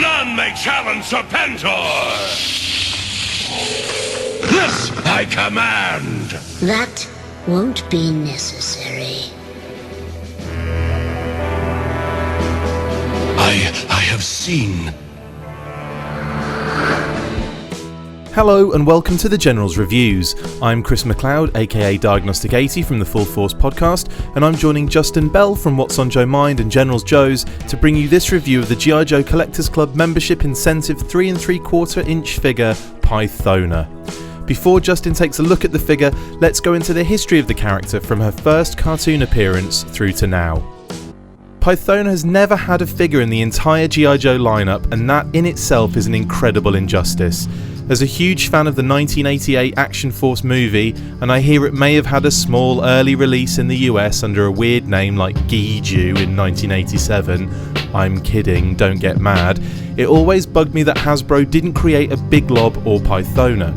None may challenge Serpentor! This I command! That won't be necessary. I have seen. Hello and welcome to the General's Reviews. I'm Chris McLeod, aka Diagnostik 80 from the Full Force podcast, and I'm joining Justin Bell from What's on Joe Mind and GeneralsJoes to bring you this review of the GIJoe Collectors Club membership incentive 3 3/4 inch figure, Pythona. Before Justin takes a look at the figure, let's go into the history of the character from her first cartoon appearance through to now. Pythona has never had a figure in the entire GIJoe lineup, and that in itself is an incredible injustice. As a huge fan of the 1988 Action Force movie, and I hear it may have had a small early release in the US under a weird name like GIJoe in 1987, I'm kidding, don't get mad, it always bugged me that Hasbro didn't create a Big Lob or Pythona.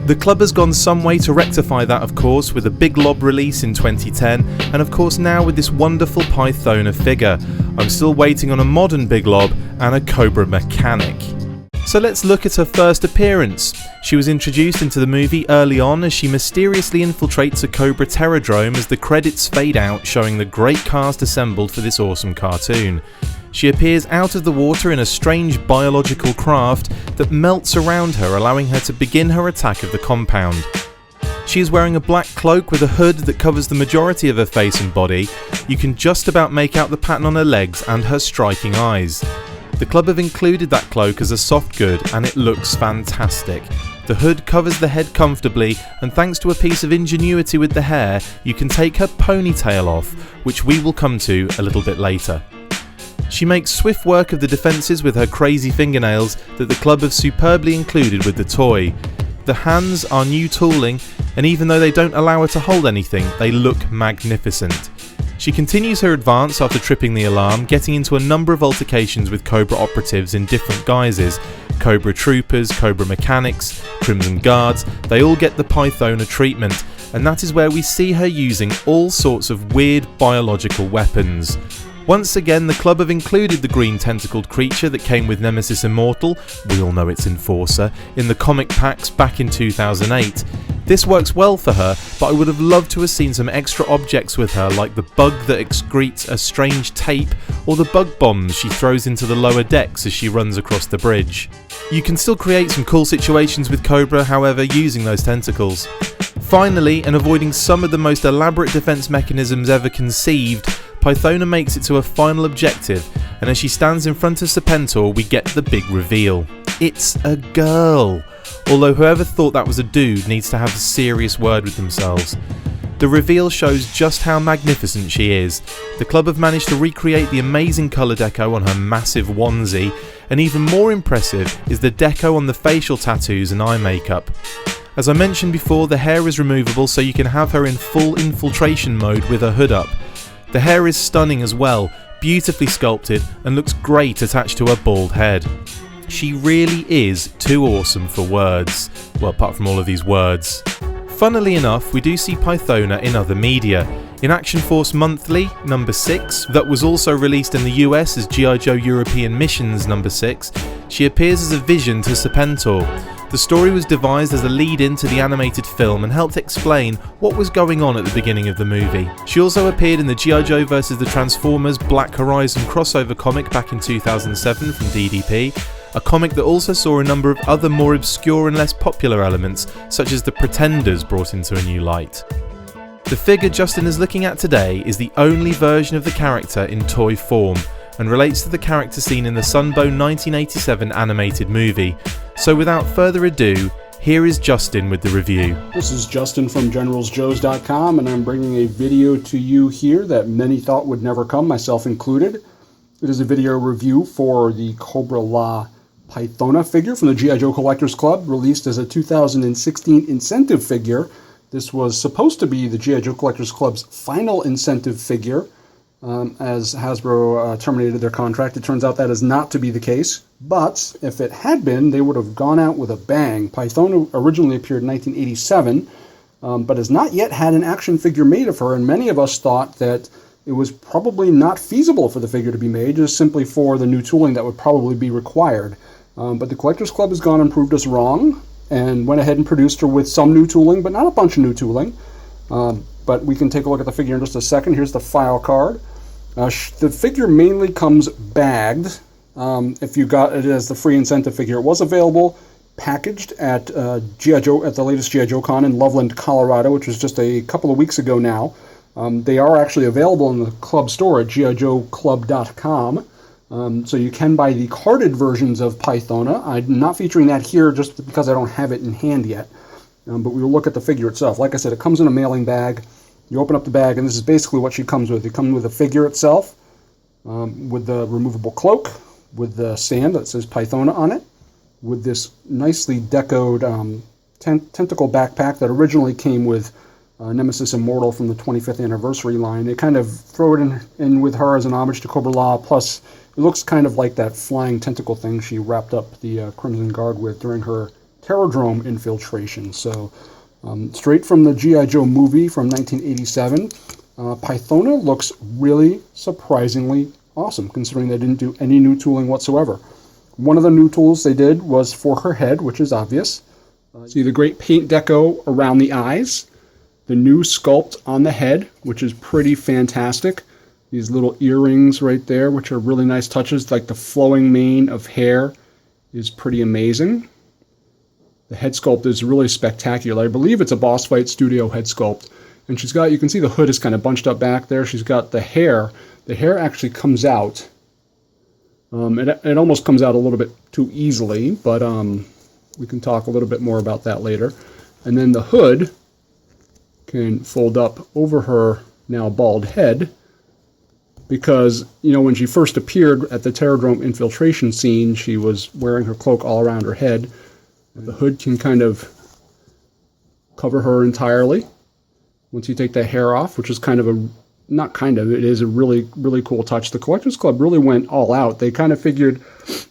The club has gone some way to rectify that, of course, with a Big Lob release in 2010, and of course now with this wonderful Pythona figure. I'm still waiting on a modern Big Lob and a COBRA mechanic. So let's look at her first appearance. She was introduced into the movie early on as she mysteriously infiltrates a COBRA Terradrome as the credits fade out, showing the great cast assembled for this awesome cartoon. She appears out of the water in a strange biological craft that melts around her, allowing her to begin her attack of the compound. She is wearing a black cloak with a hood that covers the majority of her face and body. You can just about make out the pattern on her legs and her striking eyes. The club have included that cloak as a soft good and it looks fantastic. The hood covers the head comfortably, and thanks to a piece of ingenuity with the hair, you can take her ponytail off, which we will come to a little bit later. She makes swift work of the defences with her crazy fingernails that the club have superbly included with the toy. The hands are new tooling, and even though they don't allow her to hold anything, they look magnificent. She continues her advance after tripping the alarm, getting into a number of altercations with COBRA operatives in different guises. COBRA troopers, COBRA mechanics, Crimson Guards, they all get the Pythona treatment, and that is where we see her using all sorts of weird biological weapons. Once again, the club have included the green tentacled creature that came with Nemesis Immortal, we all know it's Enforcer, in the comic packs back in 2008. This works well for her, but I would have loved to have seen some extra objects with her, like the bug that excretes a strange tape, or the bug bombs she throws into the lower decks as she runs across the bridge. You can still create some cool situations with COBRA, however, using those tentacles. Finally, and avoiding some of the most elaborate defense mechanisms ever conceived, Pythona makes it to a final objective, and as she stands in front of Serpentor, we get the big reveal. It's a girl! Although whoever thought that was a dude needs to have a serious word with themselves. The reveal shows just how magnificent she is. The club have managed to recreate the amazing colour deco on her massive onesie, and even more impressive is the deco on the facial tattoos and eye makeup. As I mentioned before, the hair is removable so you can have her in full infiltration mode with her hood up. The hair is stunning as well, beautifully sculpted, and looks great attached to her bald head. She really is too awesome for words. Well, apart from all of these words. Funnily enough, we do see Pythona in other media. In Action Force Monthly, number 6, that was also released in the US as GIJoe European Missions number 6, she appears as a vision to Serpentor. The story was devised as a lead-in to the animated film and helped explain what was going on at the beginning of the movie. She also appeared in the GIJoe vs. the Transformers Black Horizon crossover comic back in 2007 from DDP, a comic that also saw a number of other more obscure and less popular elements, such as the Pretenders brought into a new light. The figure Justin is looking at today is the only version of the character in toy form, and relates to the character seen in the Sunbow 1987 animated movie. So without further ado, here is Justin with the review. This is Justin from GeneralsJoes.com, and I'm bringing a video to you here that many thought would never come, myself included. It is a video review for the COBRA La Pythona figure from the GIJoe Collectors Club, released as a 2016 incentive figure. This was supposed to be the GIJoe Collectors Club's final incentive figure, as Hasbro terminated their contract. It turns out that is not to be the case, but if it had been, they would have gone out with a bang. Pythona originally appeared in 1987, but has not yet had an action figure made of her, and many of us thought that it was probably not feasible for the figure to be made, just simply for the new tooling that would probably be required. But the Collectors Club has gone and proved us wrong, and went ahead and produced her with some new tooling, but not a bunch of new tooling. But we can take a look at the figure in just a second. Here's the file card. The figure mainly comes bagged. If you got it as the free incentive figure, it was available packaged at GIJoe, at the latest GIJoe Con in Loveland, Colorado, which was just a couple of weeks ago now. They are actually available in the club store at GIJoeClub.com. So you can buy the carded versions of Pythona. I'm not featuring that here just because I don't have it in hand yet. But we will look at the figure itself. Like I said, it comes in a mailing bag. You open up the bag, and this is basically what she comes with. It comes with the figure itself, with the removable cloak, with the stand that says Pythona on it, with this nicely decoed tentacle backpack that originally came with Nemesis Immortal from the 25th anniversary line. They kind of throw it in with her as an homage to Cobra La, plus it looks kind of like that flying tentacle thing she wrapped up the Crimson Guard with during her Terrordrome infiltration. So straight from the GIJoe movie from 1987, Pythona looks really surprisingly awesome, considering they didn't do any new tooling whatsoever. One of the new tools they did was for her head, which is obvious. See the great paint deco around the eyes, the new sculpt on the head, which is pretty fantastic. These little earrings right there, which are really nice touches, like the flowing mane of hair is pretty amazing. The head sculpt is really spectacular. I believe it's a Boss Fight Studio head sculpt. And she's got, you can see the hood is kind of bunched up back there. She's got the hair. The hair actually comes out. It almost comes out a little bit too easily, but we can talk a little bit more about that later. And then the hood can fold up over her now bald head, because, you know, when she first appeared at the Terrordrome infiltration scene, she was wearing her cloak all around her head. The hood can kind of cover her entirely once you take the hair off, which is kind of a, not kind of, it is a really, really cool touch. The Collectors Club really went all out. They kind of figured,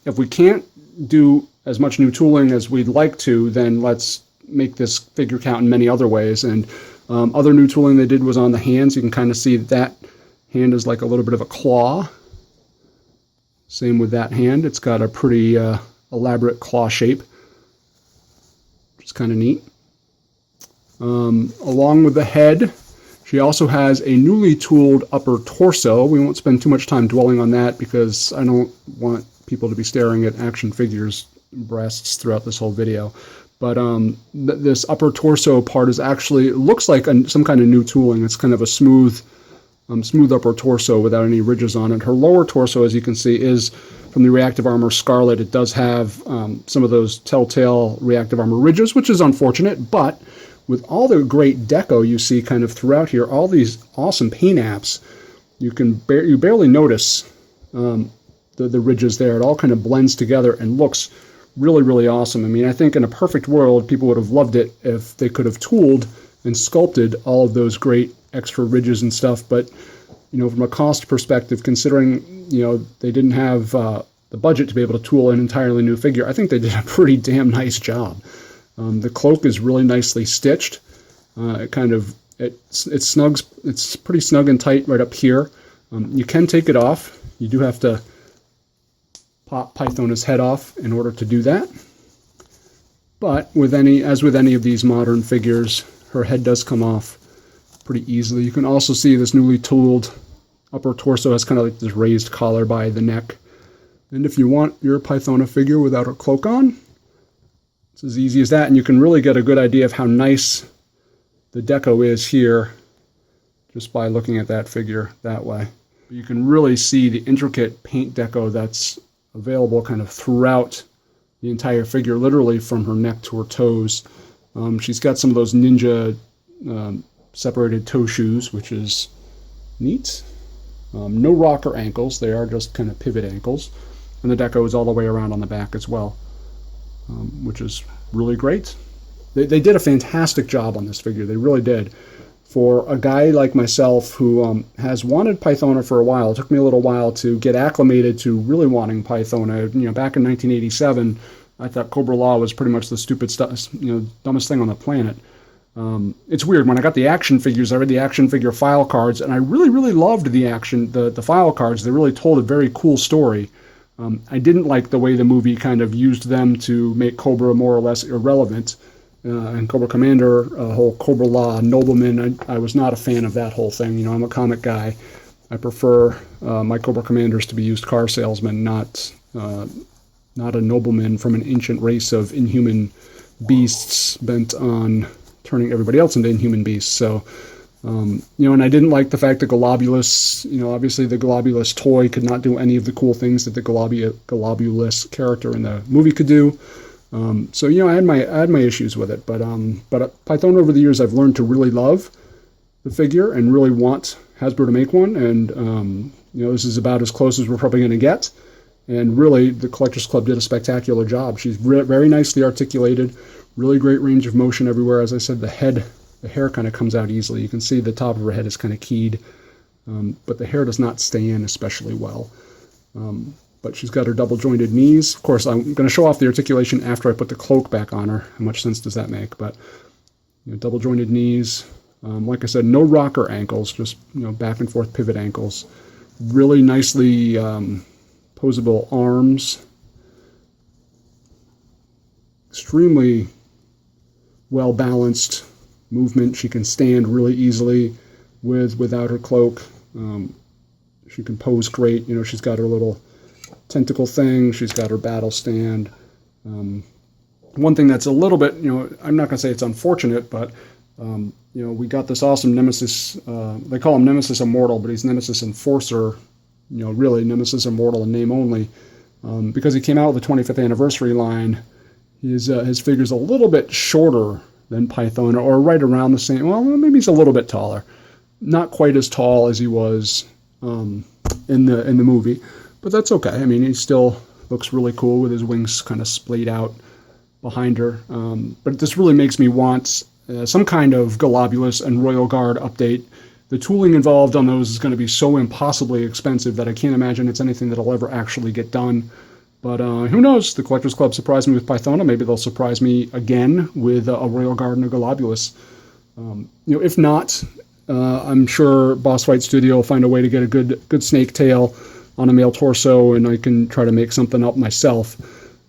if we can't do as much new tooling as we'd like to, then let's make this figure count in many other ways. And other new tooling they did was on the hands. You can kind of see that hand is like a little bit of a claw. Same with that hand. It's got a pretty elaborate claw shape, which is kind of neat. Along with the head, she also has a newly tooled upper torso. We won't spend too much time dwelling on that because I don't want people to be staring at action figures' breasts throughout this whole video. But this upper torso part is actually, it looks like some kind of new tooling. It's kind of a smooth upper torso without any ridges on it. Her lower torso, as you can see, is from the Reactive Armor Scarlet. It does have some of those telltale Reactive Armor ridges, which is unfortunate, but with all the great deco you see kind of throughout here, all these awesome paint apps, you barely notice the ridges there. It all kind of blends together and looks really, really awesome. I mean, I think in a perfect world, people would have loved it if they could have tooled and sculpted all of those great extra ridges and stuff. But, you know, from a cost perspective, considering, you know, they didn't have the budget to be able to tool an entirely new figure, I think they did a pretty damn nice job. The cloak is really nicely stitched. It snugs. It's pretty snug and tight right up here. You can take it off. You do have to pop Pythona's head off in order to do that. But as with any of these modern figures, her head does come off pretty easily. You can also see this newly tooled upper torso has kind of like this raised collar by the neck. And if you want your Pythona figure without her cloak on, it's as easy as that, and you can really get a good idea of how nice the deco is here just by looking at that figure that way. You can really see the intricate paint deco that's available kind of throughout the entire figure, literally from her neck to her toes. She's got some of those ninja separated toe shoes, which is neat. No rocker ankles, they are just kind of pivot ankles. And the deco is all the way around on the back as well. Which is really great. They did a fantastic job on this figure. They really did. For a guy like myself who has wanted Pythona for a while, it took me a little while to get acclimated to really wanting Pythona. You know, back in 1987, I thought Cobra La was pretty much the stupid stuff, you know, dumbest thing on the planet. It's weird. When I got the action figures, I read the action figure file cards, and I really, really loved the file cards. They really told a very cool story. I didn't like the way the movie kind of used them to make Cobra more or less irrelevant. And Cobra Commander, whole Cobra Law nobleman, I was not a fan of that whole thing. I'm a comic guy. I prefer my Cobra Commanders to be used car salesmen, not a nobleman from an ancient race of inhuman beasts bent on turning everybody else into inhuman beasts. So, and I didn't like the fact that Globulus, obviously the Globulus toy could not do any of the cool things that the Globulus character in the movie could do. So I had my issues with it, but Pythona over the years I've learned to really love the figure and really want Hasbro to make one, and this is about as close as we're probably going to get. And really, the Collectors Club did a spectacular job. She's very nicely articulated, really great range of motion everywhere. As I said, the hair kind of comes out easily. You can see the top of her head is kind of keyed, but the hair does not stay in especially well. But she's got her double jointed knees. Of course, I'm going to show off the articulation after I put the cloak back on her. How much sense does that make? But double jointed knees. Like I said, no rocker ankles, just back and forth pivot ankles. Really nicely posable arms. Extremely well balanced movement. She can stand really easily without her cloak. She can pose great. She's got her little tentacle thing. She's got her battle stand. One thing that's a little bit, I'm not going to say it's unfortunate, but we got this awesome Nemesis. They call him Nemesis Immortal, but he's Nemesis Enforcer. Really Nemesis Immortal in name only, because he came out with the 25th anniversary line. His figure's a little bit shorter than Pythona, or right around the same. Well, maybe he's a little bit taller, not quite as tall as he was in the movie, but that's okay. I mean, he still looks really cool with his wings kind of splayed out behind her. But this really makes me want some kind of Globulus and Royal Guard update. The tooling involved on those is going to be so impossibly expensive that I can't imagine it's anything that'll ever actually get done. But who knows? The Collectors Club surprised me with Pythona. Maybe they'll surprise me again with a Royal Guard and a Globulus. If not, I'm sure Boss Fight Studio will find a way to get a good snake tail on a male torso, and I can try to make something up myself.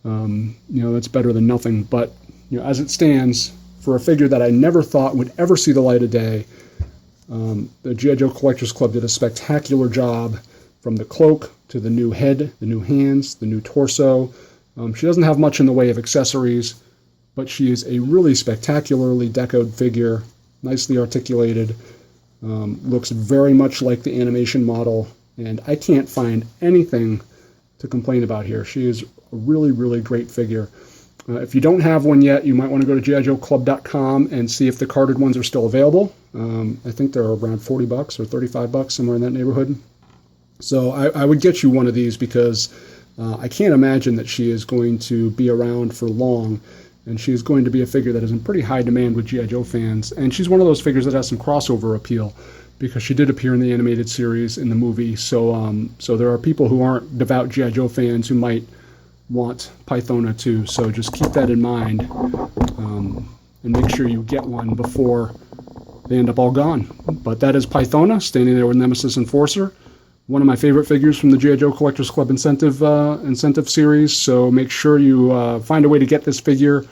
That's better than nothing. But as it stands, for a figure that I never thought would ever see the light of day, the G.I. Joe Collectors Club did a spectacular job, from the cloak to the new head, the new hands, the new torso. She doesn't have much in the way of accessories, but she is a really spectacularly decoed figure, nicely articulated, looks very much like the animation model, and I can't find anything to complain about here. She is a really, really great figure. If you don't have one yet, you might want to go to GIJoeClub.com and see if the carded ones are still available. I think they're around $40 or $35, somewhere in that neighborhood. So I would get you one of these, because I can't imagine that she is going to be around for long, and she is going to be a figure that is in pretty high demand with G.I. Joe fans. And she's one of those figures that has some crossover appeal, because she did appear in the animated series in the movie. So there are people who aren't devout G.I. Joe fans who might want Pythona too. So just keep that in mind, and make sure you get one before they end up all gone. But that is Pythona, standing there with Nemesis Enforcer. One of my favorite figures from the G.I. Joe Collectors Club incentive series. So make sure you find a way to get this figure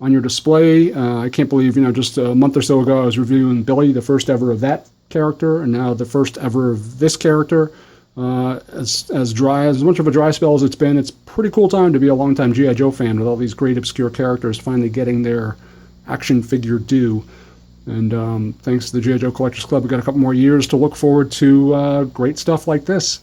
on your display. I can't believe, just a month or so ago I was reviewing Billy, the first ever of that character, and now the first ever of this character. As much of a dry spell as it's been, it's a pretty cool time to be a longtime G.I. Joe fan, with all these great obscure characters finally getting their action figure due. And thanks to the G.I. Joe Collectors Club, we've got a couple more years to look forward to great stuff like this.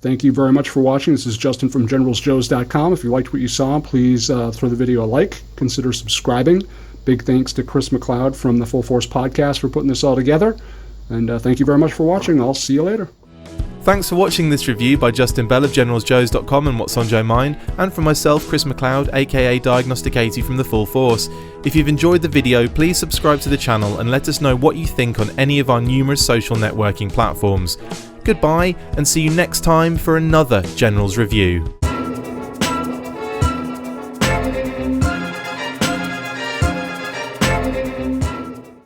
Thank you very much for watching. This is Justin from GeneralsJoes.com. If you liked what you saw, please throw the video a like. Consider subscribing. Big thanks to Chris McLeod from the Full Force Podcast for putting this all together. And thank you very much for watching. I'll see you later. Thanks for watching this review by Justin Bell of GeneralsJoes.com and What's on Joe Mind, and from myself, Chris McLeod, aka Diagnostik 80 from the Full Force. If you've enjoyed the video, please subscribe to the channel and let us know what you think on any of our numerous social networking platforms. Goodbye, and see you next time for another Generals Review.